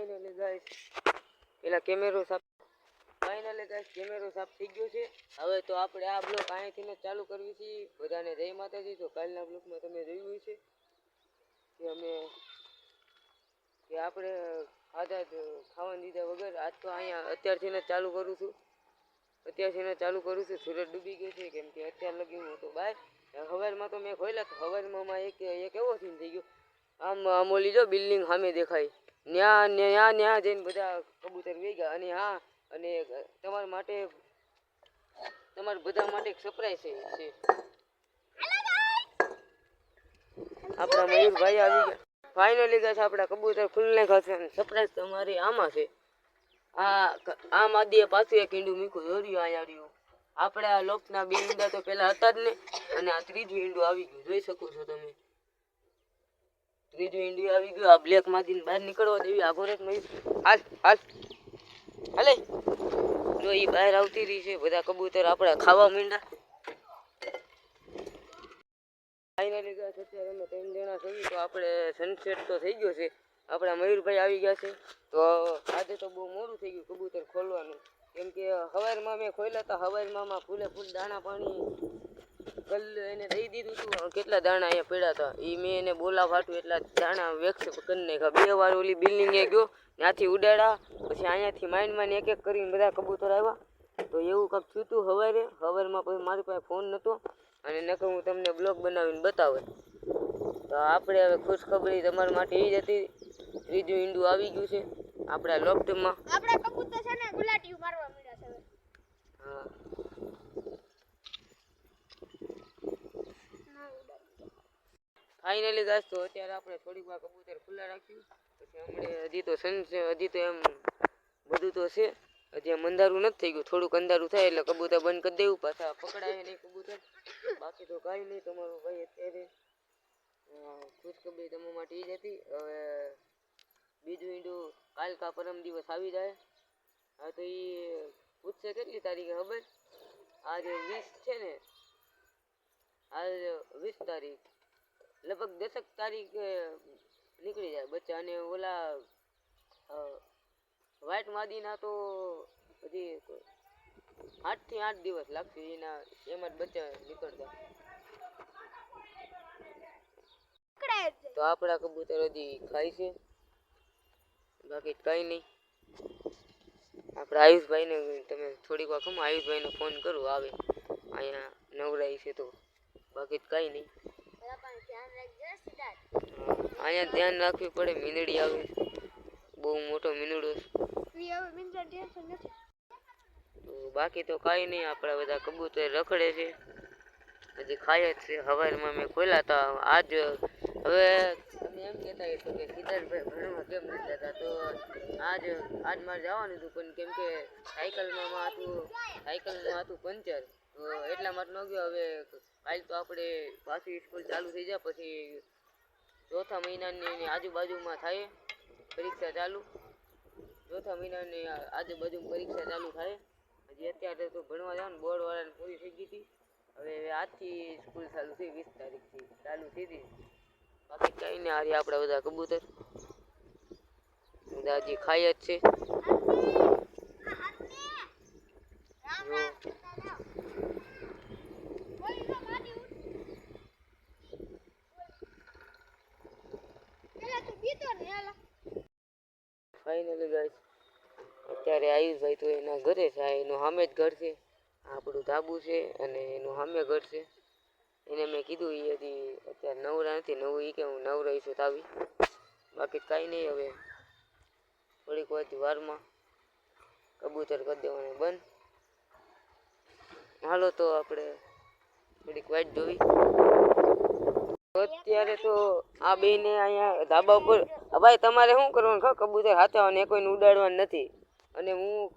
Finally guys પેલા કેમેરો સાફ ફાઇનલી ગાઈસ કેમેરો સાફ થઈ ગયો છે। હવે તો આપણે આ બ્લોક અહીંથી ચાલુ કરવી છે। બધાને જય માતાજી। તો કાલના બ્લોકમાં તમે જોયું હશે કે આપણે ખાવાનું દીધા વગર આજ તો અહીંયા અત્યારથી ચાલુ કરું છું। સૂરજ ડૂબી ગયો છે કેમ કે અત્યાર લગી હું તો બહાર હવારમાં તો મેં ખોલ્યા તો હવારમાં એક એવો સીન થઈ ગયો। આમ ઓલી જો બિલ્ડિંગ સામે દેખાય ન્યા જઈને બધા કબૂતર વહી ગયા। અને હા અને તમારા બધા માટે એક સરપ્રાઈઝ છે। આપણા મયુરભાઈ આવી ગયા ફાઇનલી ગાઈસ। આપણા કબૂતર ખુલ્લે ખાશે સરપ્રાઈઝ તમારી આમાં છે। આમ આદિએ પાછું એક ઈંડું મીકું દોર્યું અહીંયા આપણે આ લોફના બે ઈંડા તો પેલા હતા જ ને। અને આ ત્રીજું ઈંડું આવી ગયું જોઈ શકો છો તમે। ત્રીજું ઈંડું આવી ગયું। આ બ્લેક માંથી બહાર નીકળવા દેવી આ ભરત મયુર હાલે જો એ બહાર આવતી રહી છે। બધા કબૂતર આપણા ખાવા માંડ્યા। ફાઇનલી ગાઈસ અત્યારે અમે 3 જણા થઈ તો આપણે સનસેટ તો થઈ ગયો છે। આપણા મયુરભાઈ આવી ગયા છે। તો આજે તો બહુ મોડું થઈ ગયું કબૂતર ખોલવાનું કેમ કે હવારમાં મેં ખોલ્યા હતા। હવારમાં ફૂલે દાણા પાણી એને દઈ દીધું હતું। કેટલા દાણા અહીંયા પડ્યા હતા એ મેં એને બોલાવ હાટું એટલા દાણા વેક્સ કરી નાખ્યા। 2 વાર ઓલી બિલ્ડિંગે ગયો ત્યાંથી ઉડાડ્યા પછી અહીંયાથી માઇન્ડમાં એક એક કરીને બધા કબૂતર આવ્યા। તો એવું કંઈક થયું હતું હવારમાં પછી મારી પાસે ફોન નહોતો અને નકર હું તમને બ્લોગ બનાવીને બતાવે। તો આપણે હવે ખુશખબરી તમારા માટે એ જ હતી। ત્રીજું ઈંડું આવી ગયું છે આપણા લોફ્ટમાં। આપણા કબૂતર છે ને ગુલાટીઓ મારવા મળ્યા છે હવે। હા ફાઇનલી ગાઈસ તો અત્યારે આપણે થોડીક વાર કબૂતર ખુલ્લા રાખ્યું પછી હજી તો એમ બધું તો છે। હજી એમ અંધારું નથી થઈ ગયું। થોડુંક અંધારું થાય એટલે કબૂતર બંધ કરી દેવું પાછા પકડાય નહીં કબૂતર। બાકી તો કાંઈ નહીં। તમારો ભાઈ અત્યારે ખુશખબરી તમારા માટે એ જ હતી। હવે બીજું ઈંડું કાલ કા પરમ દિવસ આવી જાય। હા તો એ પૂછશે કેટલી તારીખે ખબર? આજે 20 છે ને આજ 20 તારીખ લગભગ 10 તારીખે નીકળી જાય બચ્ચા। અને ઓલા વ્હાઈટ માદીના તો હજી 8 થી 8 દિવસ લાગશે એમાં જ બચ્ચા નીકળતા। તો આપણા કબૂતર હજી ખાય છે બાકી કઈ નહીં। આપણા આયુષભાઈને તમે થોડીક વાર ખમો આયુષભાઈને ફોન કરું આવે અહીંયા નવરાઈ છે તો બાકી કઈ નહીં। અહીંયા ધ્યાન રાખવી પડે મીંદડી આવે બહુ મોટો મીંદડો તો બાકી તો કાંઈ નહીં। આપણા બધા કબૂતર રખડે છે હજી ખાય જ છે। હવારમાં મેં ખોલ્યા હતા આજ હવે તમે એમ કહેતા હશો કે સિદ્ધાર્થભાઈ ભણવા કેમ નથી જતા? તો આજ મારે જવાનું હતું પણ કેમ કે સાયકલમાં હતું પંચર તો એટલા માટે ન ગયો। હવે કાલ તો આપણે પાછી સ્કૂલ ચાલુ થઈ જાય પછી 4થા મહિનાની આજુબાજુમાં થાય પરીક્ષા ચાલુ। 4થા મહિનાની આજુબાજુમાં પરીક્ષા ચાલુ થાય। હજી અત્યારે તો ભણવા જવાનું બોર્ડવાળાને પૂરી થઈ ગઈ હતી। હવે આજથી સ્કૂલ ચાલુ થઈ 20 તારીખથી ચાલુ થઈ હતી। બાકી કઈ નહીં। હારી આપણા બધા કબૂતર બધા હજી ખાય જ છે। ફાઇનલી ગાઈસ અત્યારે આયુષભાઈ તો એના ઘરે છે। એનું સામે જ ઘર છે આપણું ધાબુ છે અને એનું સામે ઘર છે। એને મેં કીધું એ હજી અત્યારે નવરા નથી નવું એ કે હું નવરાઈશું તો આવી। બાકી કાંઈ નહીં। હવે થોડીક વારમાં કબૂતર કરી દેવાનું બંધ। હાલો તો આપણે થોડીક વાઈટ જોવી। અત્યારે તો આ બેને અહીંયા ધાબા ઉપર ભાઈ તમારે શું કરવાનું કબૂતર હાચવવાનું કોઈને ઉડાડવાનું નથી। અને હું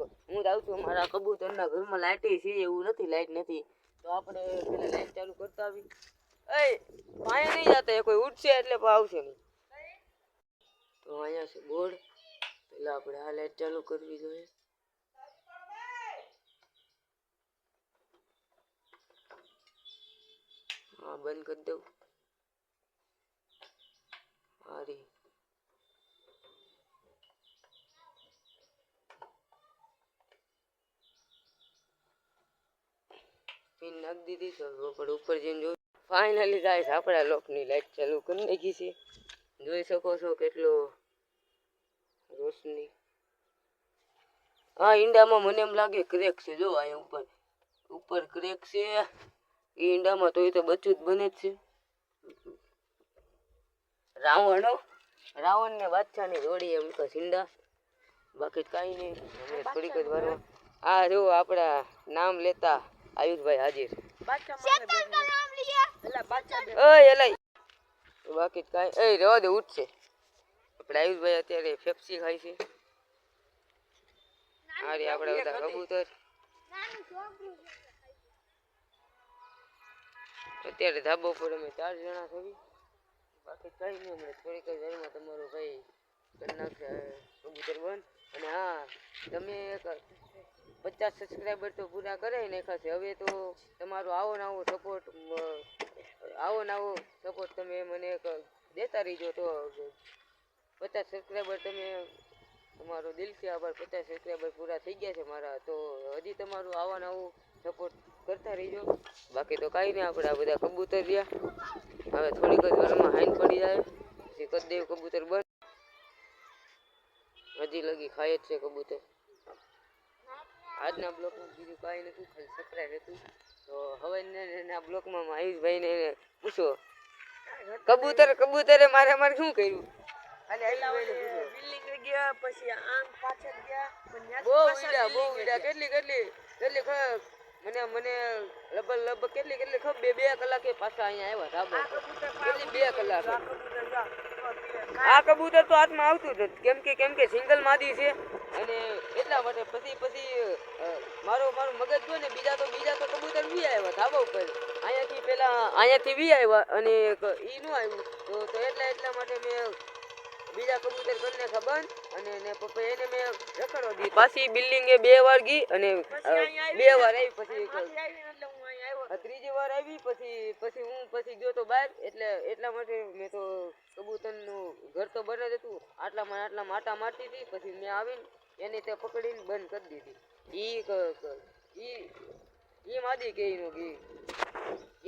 જાઉં છું મારા કબૂતરના ઘરમાં લાઇટ છે એવું નથી લાઇટ નથી તો આપણે પેલા લાઇટ ચાલુ કરતા આવી। પાણી નહીં જતા કોઈ ઉઠશે એટલે આવશે નહીં તો અહીંયા છે બોર્ડ પેલા આપણે આ લાઇટ ચાલુ કરવી જોઈએ। હા બંધ કરી દઉં હારી પિન નાખી દીધી તો આપણે ઉપર જઈને જોયું. ફાઇનલી ગાઈસ આપણા લોકની લાઈટ ચાલુ કરી નાખી છે. જોઈ શકો છો કેટલો રોશની. હા ઈંડામાં મને એમ લાગે ક્રેક છે. જો અહીંયા ઉપર ક્રેક છે. એ ઈંડામાં તો એ તો બચ્ચું જ બને જ છે. રાવણ ને બાદશાહની જોડી એમ તો ઈંડા. બાકી કાંઈ નહીં. હમણાં થોડીક જ વારમાં આ જો આપણા નામ લેતા આયુષભાઈ હાજર. બાકી કાંઈ રહેવા દે ઉઠશે. આપણે આયુષભાઈ અત્યારે ફેફસી ખાય છે. આ રે આપણા બધા કબૂતર. અત્યારે ધાબા ઉપર અમે 4 જણા થઈ. બાકી કઈ નહીં. હમણાં થોડીક જ વારમાં તમારો ભાઈ કરી નાખશે કબૂતર બંધ. અને હા તમે 50 સબસ્ક્રાઈબર તો પૂરા કરાવી નાખ્યા છે. હવે તો તમારો આવો નવો સપોર્ટ તમે મને એક દેતા રહીજો. તો 50 સબસ્ક્રાઈબર તમારો દિલથી આભાર. 50 સબસ્ક્રાઈબર પૂરા થઈ ગયા છે મારા. તો હજી તમારું આવા નવું સપોર્ટ કરતા રહીજો. બાકી તો કાંઈ નહીં. આપણે આ બધા કબૂતર રહ્યા. હવે થોડીક જ વારમાં હાઈન પડી જાય પછી કરી દેવું કબૂતર બંધ. હજી લગી ખાય જ છે કબૂતર. આજના બ્લોકમાં બીજું કાંઈ નથી, ખાલી સબસ્ક્રાઈબ હતું. તો હવે આ બ્લોકમાં આયુષભાઈને પૂછો કબૂતરે મારે શું કર્યું. બિલ્ડિંગ ગયા પછી આમ પાછળ ગયા બહુ વીડા કેટલી મને લગભગ કેટલી ખબર 2 કલાકે પાછા અહીંયા આવ્યા ધાબા કેટલી 2 કલાક. આ કબૂતર તો હાથમાં આવતું જ નથી. કેમ કે સિંગલ માદી છે અને એટલા માટે પછી મારું મગજ જો ને બીજા તો કબૂતર વી આવ્યા ધાબા ઉપર. અહીંયાથી વી આવ્યા અને ઈ ન આવ્યું તો એટલા માટે મેં બીજા કબૂતર કરીને બંધ અને પપ્પા એને મેં રખડવા દીધી. પાછી બિલ્ડિંગ એ 2 વાર ગઈ અને 2 વાર આવી. પછી ત્રીજી વાર આવી પછી હું ગયો તો બહાર. એટલા માટે મેં તો કબૂતરનું ઘર તો બને જ હતું. આટલા માટા મારતી હતી. પછી મેં આવીને એને તે પકડીને બંધ કરી દીધી. ઈ માદી કે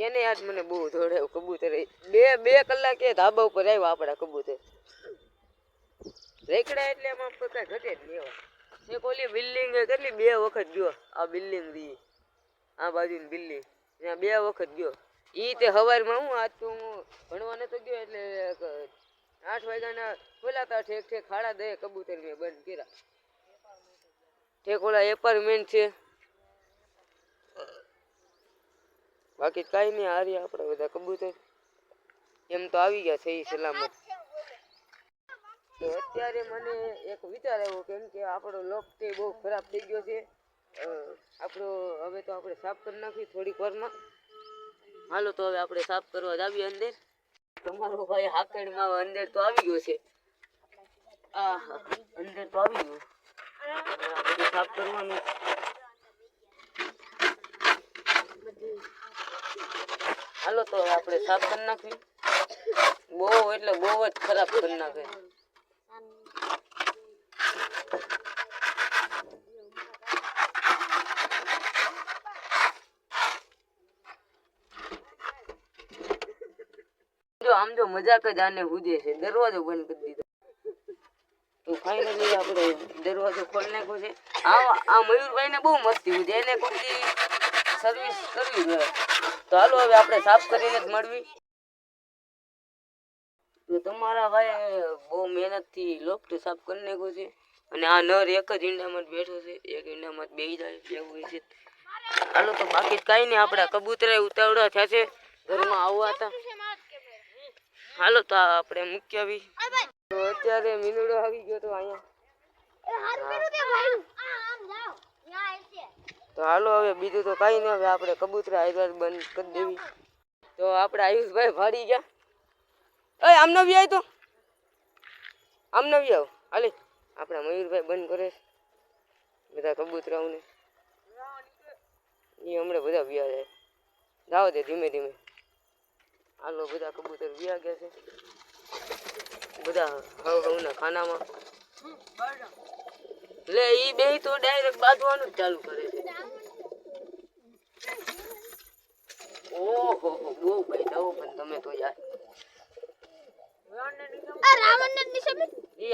એને આજ મને બહુ દોડાયું કબૂતર. 2 કલાકે ધાબા ઉપર આવ્યા આપણા કબૂતર. રેકડા એટલે એમાં કઈ ઘટે જ નહીં. એક ઓલી બિલ્ડિંગ કેટલી 2 વખત ગયો. આ બિલ્ડિંગ રી આ બાજુની બિલ્ડિંગ ત્યાં 2 વખત ગયો. ઈ તે હવારમાં હું આજ તો હું ભણવા નતો ગયો એટલે 8 વાગ્યાના ખોલાતા ઠેક 8:30 કબૂતર મેં બંધ કર્યા. ઠેક ઓલા એપાર્ટમેન્ટ છે. બાકી કાંઈ નહીં. હારી આપણે બધા કબૂતર એમ તો આવી ગયા છે એ સલામત. તો અત્યારે મને એક વિચાર આવ્યો કેમ કે આપણો લોક તે બહુ ખરાબ થઈ ગયો છે. હવે તો આપણે સાફ કરી નાખી થોડીક વારમાં. હાલો તો હવે આપણે સાફ કરવા જાવીએ અંદર. તમારો ભાઈ હાકડમાં અંદર તો આવી ગયો છે. અંદર તો આવી ગયો. બધું સાફ કરવાનું. હાલો તો હવે આપણે સાફ કરી નાખી. બહુ એટલે બહુ જ ખરાબ કરી નાખે. આમ જો મજાક જ આને હુજે છે. દરવાજો બંધ કરી દીધો. તો ફાઇનલી આપણે દરવાજો ખોલી નાખ્યો છે. આ મયુરભાઈ ને બહુ મસ્તી હુજે. એને કોઈ સર્વિસ કરવી જોઈએ. તો હાલો હવે આપણે સાફ કરીને જ મળવી. તો તમારા ભાઈ બહુ મહેનતથી લોફ્ટ સાફ કરી નાખ્યો છે. અને આ નર એક જ ઈંડામાં બેઠો છે. એક ઈંડામાં બેસી જાય એવું છે. હાલો તો બાકી કાંઈ નહીં. આપણા કબૂતરા ઉતાવળા થયા છે ઘરમાં આવવા હતા. હાલો તો આપણે મૂકી આવી. તો અત્યારે મીનુડો આવી ગયો તો અહીંયા. તો હાલો હવે બીજું તો કાંઈ નહીં. હવે આપણે કબૂતરા હાઈવાર બંધ કરી દેવી. તો આપણે આયુષભાઈ ભાડી ગયા. આમ ન આવી તો આમ ન આવી આવ. હાલે આપણા મયુરભાઈ બંધ કરે બધા કબૂતરાઓને. એ હમણાં બધા વ્યા જાય. જાઓ દે ધીમે ધીમે. હાલો બધા કબૂતર વ્યા ગયા છે બધા હવના ખાનામાં. લે ઈ બે તો ડાયરેક્ટ બાંધવાનું જ ચાલુ કરે છે.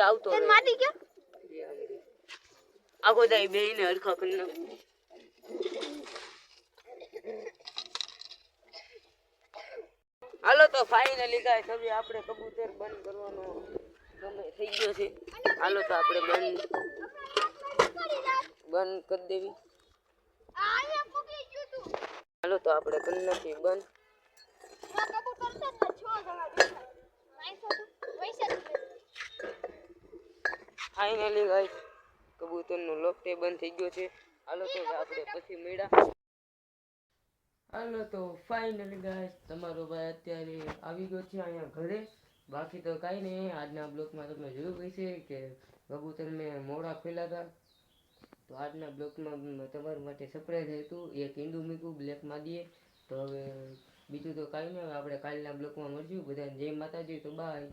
આવતો તે રહે. માટી કે આખો દાઈ બેહીને હરખા કરી નાખ. હાલો તો ફાઇનલી ગાઈસ હવે આપણે કબૂતર બંધ કરવાનો સમય થઈ ગયો છે. હાલો તો આપણે બંધ કરી દેવી. અહીંયા પૂકી ગયું તું હાલો તો આપણે કરી નાખીએ બંધ. આ કબૂતર છે ને 6 જણા બેઠા નાઈસો તો વૈસે ફાઇનલી ગાઈસ કબૂતરનો લોક તે બંધ થઈ ગયો છે. હાલો તો આપણે પછી મળ્યા. હાલો તો ફાઇનલી ગાઈસ તમારો ભાઈ અત્યારે આવી ગયો છે અહીંયા ઘરે. બાકી તો કાંઈ નહીં. આજના બ્લોગમાં તમે જોયું હશે કે કબૂતર મેં મોડા ખોલ્યા હતા. તો આજના બ્લોગમાં તમારા માટે સરપ્રાઈઝ હતું. એક ઈંડું મૂક્યું બ્લેકમાં દઈએ. તો હવે બીજું તો કાંઈ નહીં. આપણે કાલના બ્લોગમાં મળશું. બધાને જય માતાજી. તો બાય.